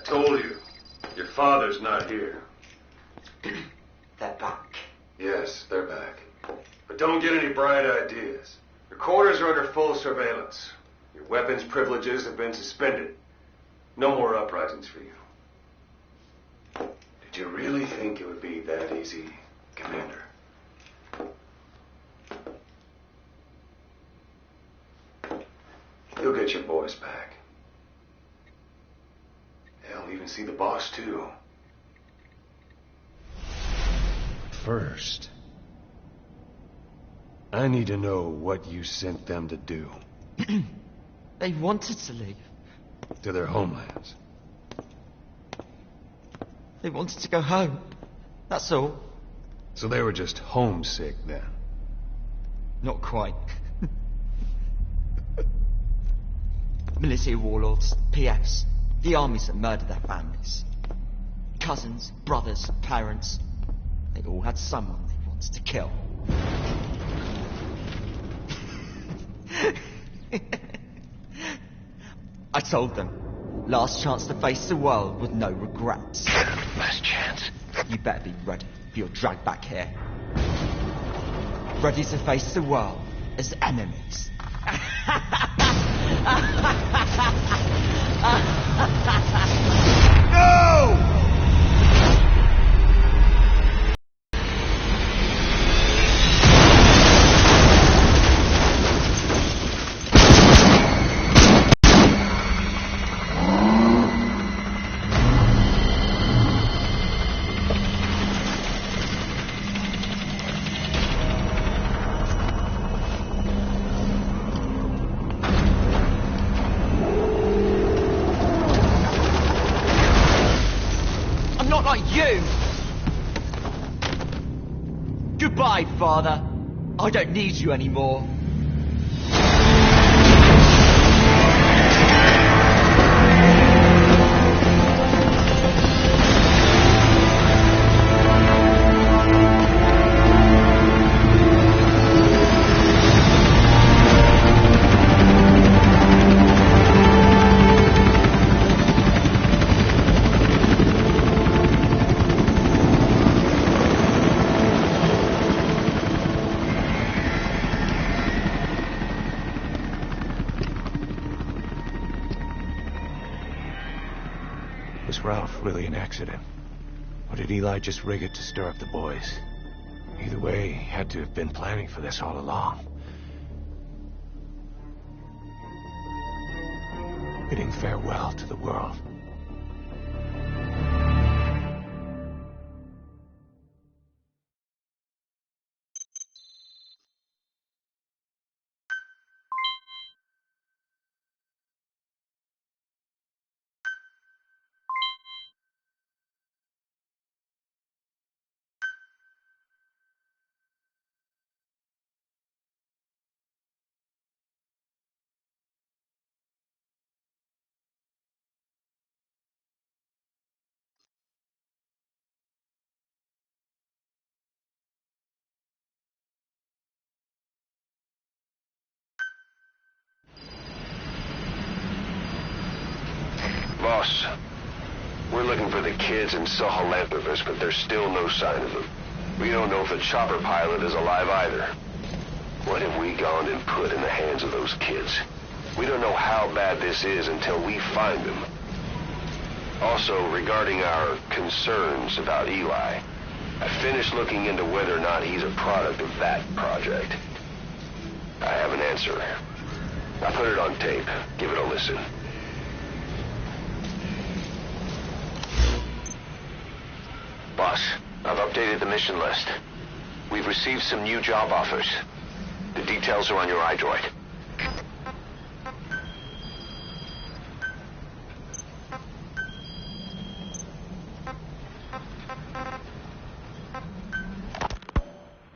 Told you. Your father's not here. They're back. Yes, they're back. But don't get any bright ideas. Your quarters are under full surveillance. Your weapons privileges have been suspended. No more uprisings for you. Did you really think it would be that easy, Commander? You'll get your boys back. Hell, even see the boss, too. First, I need to know what you sent them to do. They wanted to leave. To their homelands. They wanted to go home. That's all. So they were just homesick then? Not quite. Military warlords, PFs, the armies that murdered their families. Cousins, brothers, parents. They all had someone they wanted to kill. I told them, last chance to face the world with no regrets. Last chance? You better be ready for your drag back here. Ready to face the world as enemies. No! Goodbye, Father. I don't need you anymore. Was Ralph really an accident? Or did Eli just rig it to stir up the boys? Either way, he had to have been planning for this all along. Bidding farewell to the world. Boss, we're looking for the kids in Sahalanthropus, but there's still no sign of them. We don't know if the chopper pilot is alive either. What have we gone and put in the hands of those kids? We don't know how bad this is until we find them. Also, regarding our concerns about Eli, I finished looking into whether or not he's a product of that project. I have an answer. I put it on tape. Give it a listen. Boss, I've updated the mission list. We've received some new job offers. The details are on your iDroid.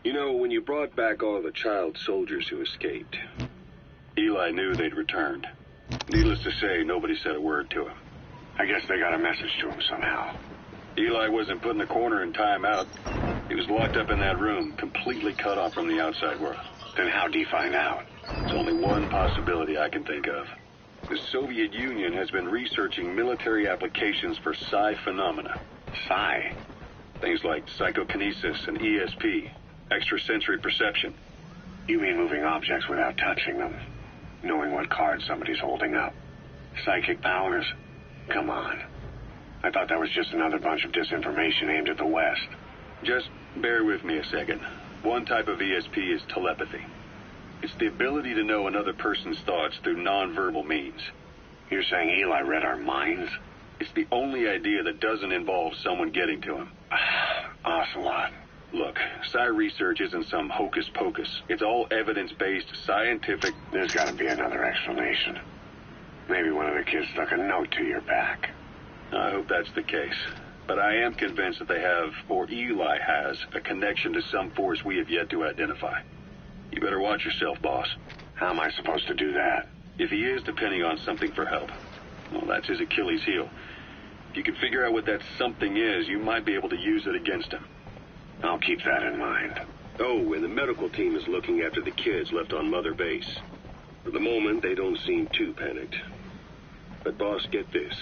You know, when you brought back all the child soldiers who escaped, Eli knew they'd returned. Needless to say, nobody said a word to him. I guess they got a message to him somehow. Eli wasn't put in the corner in timeout. He was locked up in that room, completely cut off from the outside world. Then how'd he find out? There's only one possibility I can think of. The Soviet Union has been researching military applications for psi phenomena. Psi? Things like psychokinesis and ESP, extrasensory perception. You mean moving objects without touching them? Knowing what card somebody's holding up? Psychic powers? Come on. I thought that was just another bunch of disinformation aimed at the West. Just bear with me a second. One type of ESP is telepathy. It's the ability to know another person's thoughts through nonverbal means. You're saying Eli read our minds? It's the only idea that doesn't involve someone getting to him. Ocelot. Look, psi research isn't some hocus pocus. It's all evidence-based, scientific... There's got to be another explanation. Maybe one of the kids stuck a note to your back. I hope that's the case. But I am convinced that they have, or Eli has, a connection to some force we have yet to identify. You better watch yourself, boss. How am I supposed to do that? If he is depending on something for help, well, that's his Achilles heel. If you can figure out what that something is, you might be able to use it against him. I'll keep that in mind. Oh, and the medical team is looking after the kids left on Mother Base. For the moment, they don't seem too panicked. But boss, get this.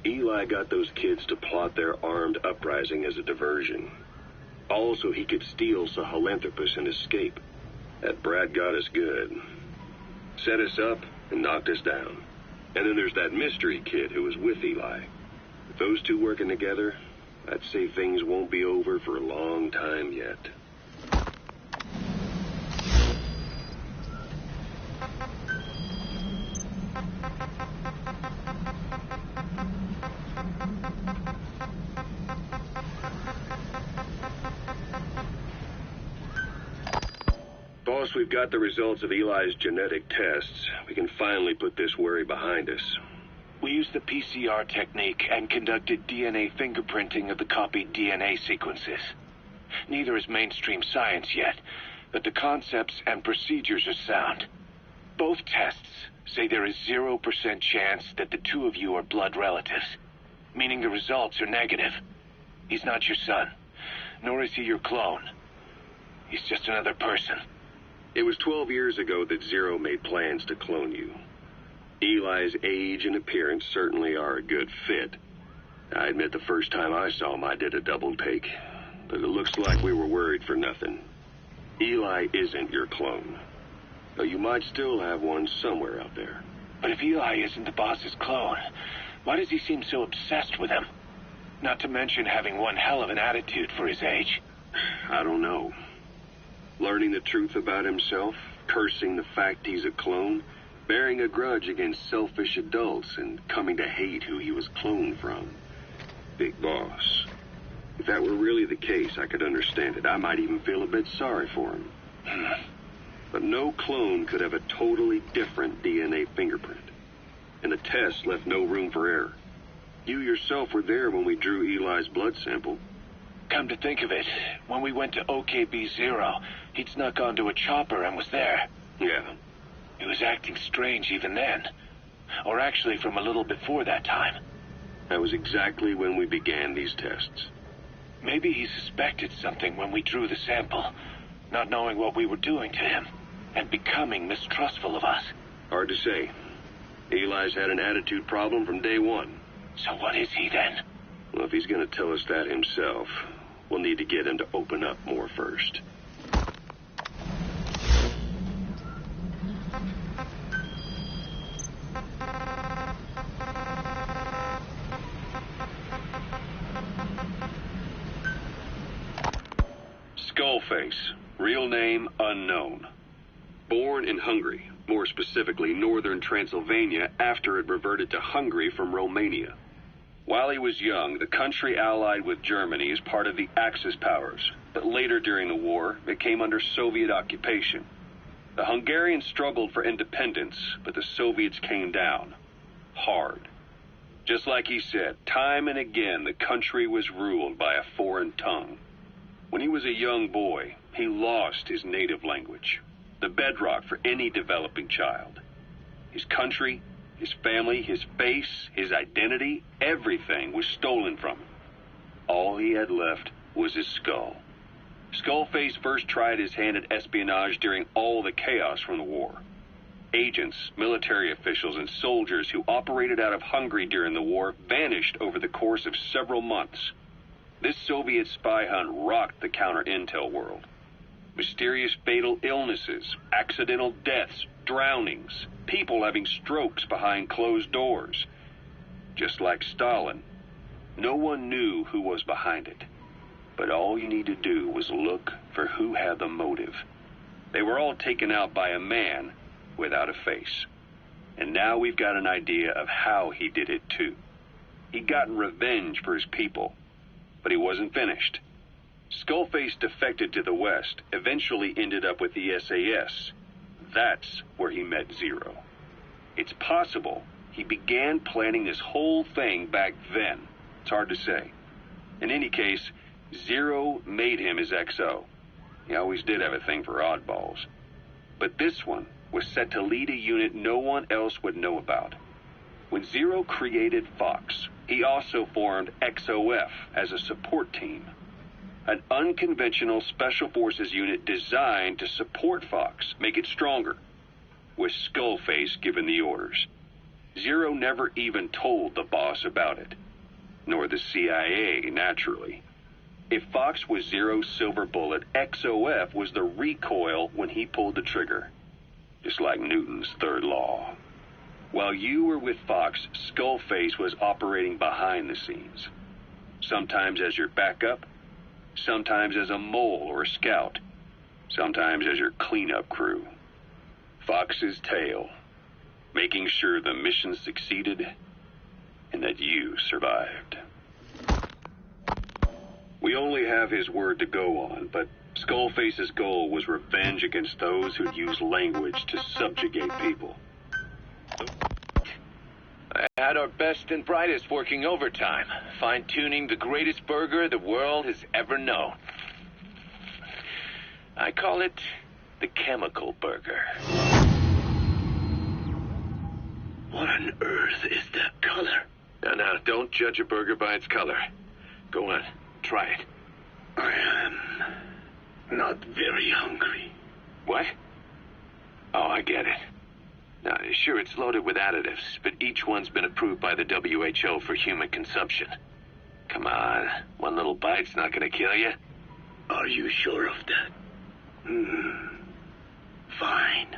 Eli got those kids to plot their armed uprising as a diversion. Also, he could steal Sahelanthropus and escape. That brat got us good. Set us up and knocked us down. And then there's that mystery kid who was with Eli. With those two working together, I'd say things won't be over for a long time yet. Boss, we've got the results of Eli's genetic tests. We can finally put this worry behind us. We used the PCR technique and conducted DNA fingerprinting of the copied DNA sequences. Neither is mainstream science yet, but the concepts and procedures are sound. Both tests say there is 0% chance that the two of you are blood relatives, meaning the results are negative. He's not your son, nor is he your clone. He's just another person. It was 12 years ago that Zero made plans to clone you. Eli's age and appearance certainly are a good fit. I admit the first time I saw him, I did a double take. But it looks like we were worried for nothing. Eli isn't your clone. Though you might still have one somewhere out there. But if Eli isn't the boss's clone, why does he seem so obsessed with him? Not to mention having one hell of an attitude for his age. I don't know. Learning the truth about himself, cursing the fact he's a clone, bearing a grudge against selfish adults, and coming to hate who he was cloned from. Big boss. If that were really the case, I could understand it. I might even feel a bit sorry for him. But no clone could have a totally different DNA fingerprint. And the test left no room for error. You yourself were there when we drew Eli's blood sample. Come to think of it, when we went to OKB-0, he'd snuck onto a chopper and was there. Yeah. He was acting strange even then. Or actually from a little before that time. That was exactly when we began these tests. Maybe he suspected something when we drew the sample, not knowing what we were doing to him, and becoming mistrustful of us. Hard to say. Eli's had an attitude problem from day one. So what is he then? Well, if he's going to tell us that himself, we'll need to get him to open up more first. Skullface, real name unknown. Born in Hungary, more specifically northern Transylvania, after it reverted to Hungary from Romania. While he was young, the country allied with Germany as part of the Axis powers, but later during the war, it came under Soviet occupation. The Hungarians struggled for independence, but the Soviets came down. Hard. Just like he said, time and again the country was ruled by a foreign tongue. When he was a young boy, he lost his native language, the bedrock for any developing child. His country, his family, his face, his identity, everything was stolen from him. All he had left was his skull. Skullface first tried his hand at espionage during all the chaos from the war. Agents, military officials, and soldiers who operated out of Hungary during the war vanished over the course of several months. This Soviet spy hunt rocked the counter-intel world. Mysterious fatal illnesses, accidental deaths, drownings, people having strokes behind closed doors. Just like Stalin, no one knew who was behind it. But all you need to do was look for who had the motive. They were all taken out by a man without a face. And now we've got an idea of how he did it too. He'd gotten revenge for his people, but he wasn't finished. Skullface defected to the West, eventually ended up with the SAS. That's where he met Zero. It's possible he began planning this whole thing back then. It's hard to say. In any case, Zero made him his XO. He always did have a thing for oddballs. But this one was set to lead a unit no one else would know about. When Zero created Fox, he also formed XOF as a support team. An unconventional special forces unit designed to support Fox, make it stronger, with Skullface given the orders. Zero never even told the boss about it, nor the CIA, naturally. If Fox was Zero's silver bullet, XOF was the recoil when he pulled the trigger, just like Newton's third law. While you were with Fox, Skullface was operating behind the scenes, sometimes as your backup, sometimes as a mole or a scout, sometimes as your cleanup crew. Fox's tail, making sure the mission succeeded and that you survived. We only have his word to go on, but Skullface's goal was revenge against those who'd use language to subjugate people. I had our best and brightest working overtime, fine-tuning the greatest burger the world has ever known. I call it the chemical burger. What on earth is that color? Now, don't judge a burger by its color. Go on, try it. I am not very hungry. What? Oh, I get it. Now, sure, it's loaded with additives, but each one's been approved by the WHO for human consumption. Come on, one little bite's not gonna kill you. Are you sure of that? Fine.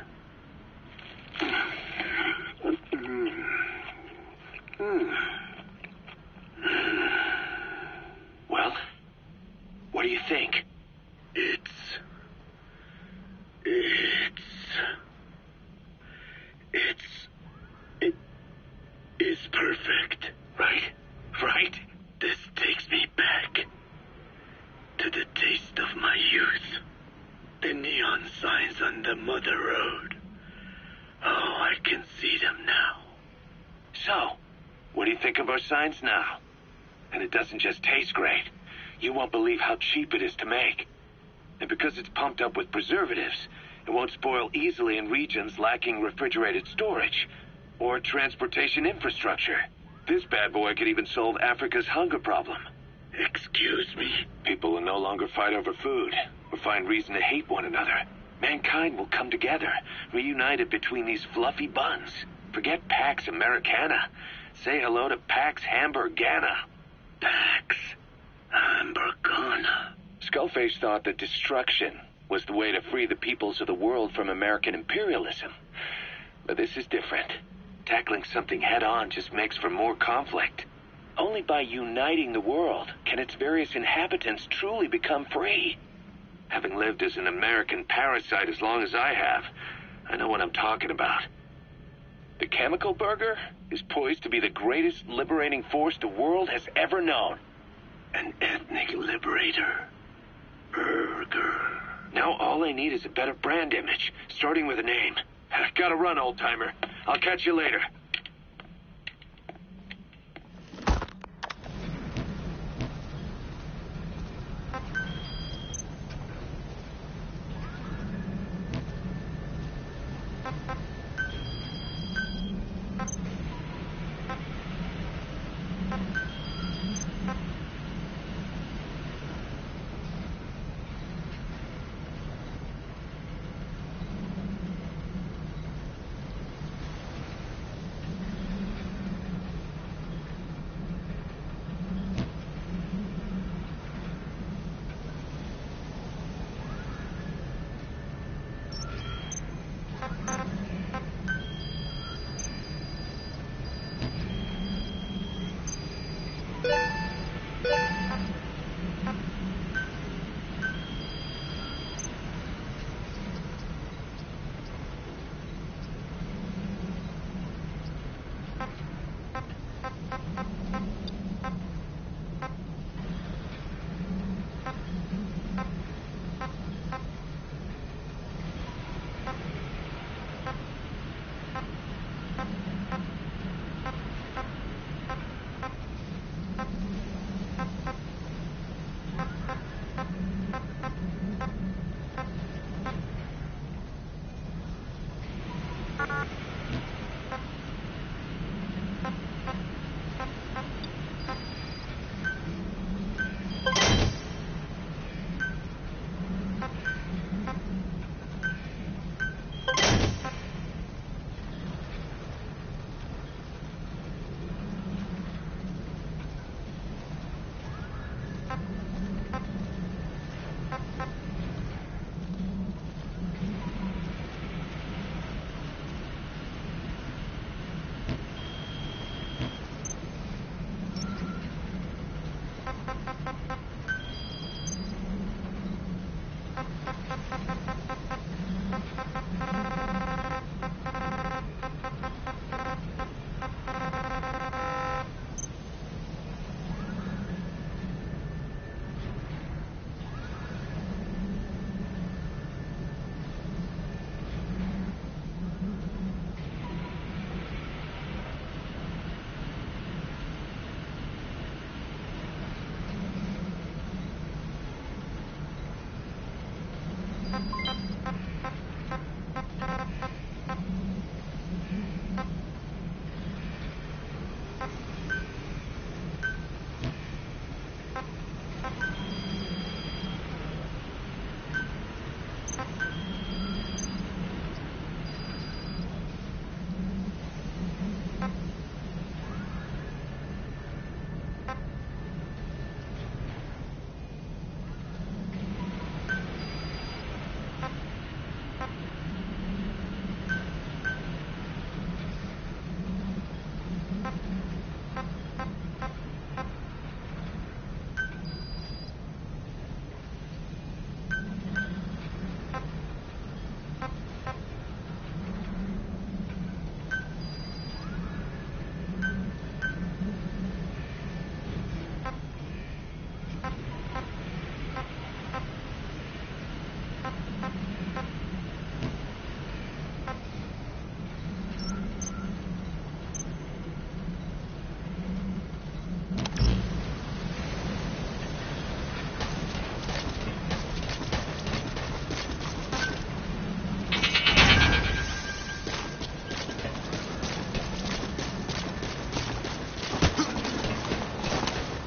Well, what do you think? It is perfect. Right? This takes me back to the taste of my youth. The neon signs on the Mother Road. Oh, I can see them now. So, what do you think of our signs now? And it doesn't just taste great. You won't believe how cheap it is to make. And because it's pumped up with preservatives, it won't spoil easily in regions lacking refrigerated storage or transportation infrastructure. This bad boy could even solve Africa's hunger problem. Excuse me? People will no longer fight over food or find reason to hate one another. Mankind will come together, reunited between these fluffy buns. Forget Pax Americana. Say hello to Pax Hamburgana. Pax Hamburgana. Skullface thought that destruction was the way to free the peoples of the world from American imperialism. But this is different. Tackling something head-on just makes for more conflict. Only by uniting the world can its various inhabitants truly become free. Having lived as an American parasite as long as I have, I know what I'm talking about. The chemical burger is poised to be the greatest liberating force the world has ever known. An ethnic liberator. Burger. Now all I need is a better brand image, starting with a name. Gotta run, old-timer. I'll catch you later.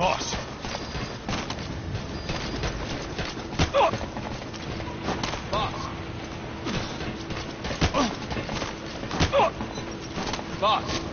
Boss! Boss! Boss!